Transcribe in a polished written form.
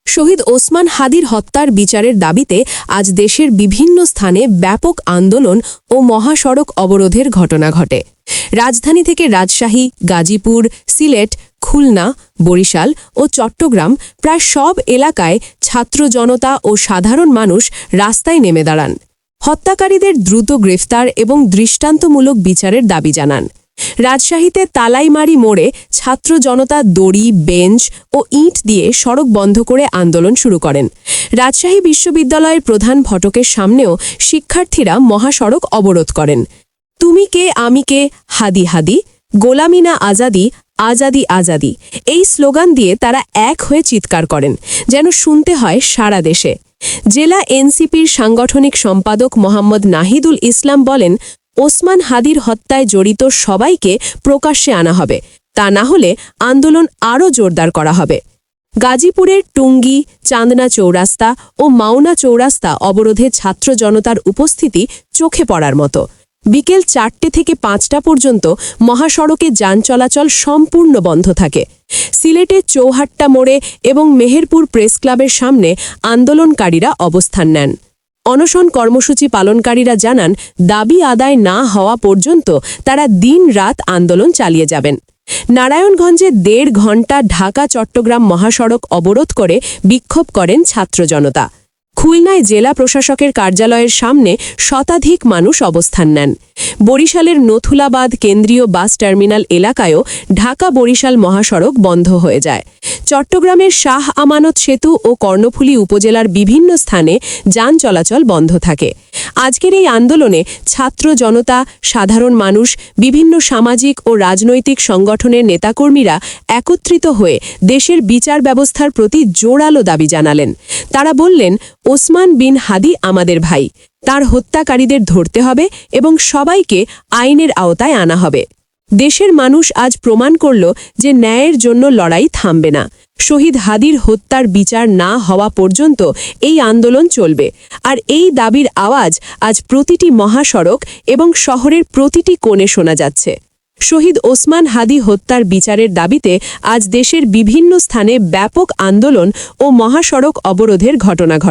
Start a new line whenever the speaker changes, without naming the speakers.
শহীদ ওসমান হাদির হত্যার বিচারের দাবিতে আজ দেশের বিভিন্ন স্থানে ব্যাপক আন্দোলন ও মহাসড়ক অবরোধের ঘটনা ঘটে। রাজধানী থেকে রাজশাহী, গাজীপুর, সিলেট, খুলনা, বরিশাল ও চট্টগ্রাম প্রায় সব এলাকায় ছাত্র জনতা ও সাধারণ মানুষ রাস্তায় নেমে দাঁড়ান। হত্যাকারীদের দ্রুত গ্রেফতার এবং দৃষ্টান্তমূলক বিচারের দাবি জানান। রাজশাহীতে তালাইমারি মোড়ে ছাত্র জনতা দড়ি, বেঞ্চ ও ইট দিয়ে সড়ক বন্ধ করে আন্দোলন শুরু করেন। রাজশাহী বিশ্ববিদ্যালয়ের প্রধান ফটকের সামনেও শিক্ষার্থীরা মহাসড়ক অবরোধ করেন। তুমি কে আমি কে, হাদি হাদি, গোলামি না আজাদি, আজাদি আজাদি, এই স্লোগান দিয়ে তারা এক হয়ে চিৎকার করেন, যেন শুনতে হয় সারা দেশে। জেলা এনসিপির সাংগঠনিক সম্পাদক মোহাম্মদ নাহিদুল ইসলাম বলেন, ওসমান হাদির হত্যায় জড়িত সবাইকে প্রকাশ্যে আনা হবে, তা না হলে আন্দোলন আরও জোরদার করা হবে। গাজীপুরের টুঙ্গি, চান্দনা চৌরাস্তা ও মাওনা চৌরাস্তা অবরোধে ছাত্র জনতার উপস্থিতি চোখে পড়ার মতো। বিকেল 4টে থেকে 5টা পর্যন্ত মহাসড়কে যান চলাচল সম্পূর্ণ বন্ধ থাকে। সিলেটে চৌহাট্টা মোড়ে এবং মেহেরপুর প্রেস ক্লাবের সামনে আন্দোলনকারীরা অবস্থান নেন। অনশন কর্মসূচি পালনকারীরা জানান, দাবি আদায় না হওয়া পর্যন্ত তারা দিন-রাত আন্দোলন চালিয়ে যাবেন। নারায়ণগঞ্জে 1.5 ঘণ্টা ঢাকা-চট্টগ্রাম মহাসড়ক অবরোধ করে বিক্ষোভ করেন ছাত্র জনতা। খুলনায় জেলা প্রশাসকের কার্যালয়ের সামনে শতাধিক মানুষ অবস্থান নেন। বরিশালের নথুলাবাদ কেন্দ্রীয় বাস টার্মিনাল এলাকায়ও ঢাকা-বরিশাল মহাসড়ক বন্ধ হয়ে যায়। চট্টগ্রামের শাহ আমানত সেতু ও কর্ণফুলী উপজেলার বিভিন্ন স্থানে যান চলাচল বন্ধ থাকে। আজকের এই আন্দোলনে ছাত্র জনতা, সাধারণ মানুষ, বিভিন্ন সামাজিক ও রাজনৈতিক সংগঠনের নেতাকর্মীরা একত্রিত হয়ে দেশের বিচার ব্যবস্থার প্রতি জোরালো দাবি জানালেন। তারা বললেন, ওসমান বিন হাদি আমাদের ভাই, তার হত্যাকারীদের ধরতে হবে এবং সবাইকে আইনের আওতায় আনা হবে। দেশের মানুষ আজ প্রমাণ করল যে ন্যায়ের জন্য লড়াই থামবে না। শহীদ হাদির হত্যার বিচার না হওয়া পর্যন্ত এই আন্দোলন চলবে। আর এই দাবির আওয়াজ আজ প্রতিটি মহাসড়ক এবং শহরের প্রতিটি কোণে শোনা যাচ্ছে। শহীদ ওসমান হাদি হত্যার বিচারের দাবিতে আজ দেশের বিভিন্ন স্থানে ব্যাপক আন্দোলন ও মহাসড়ক অবরোধের ঘটনা ঘটে।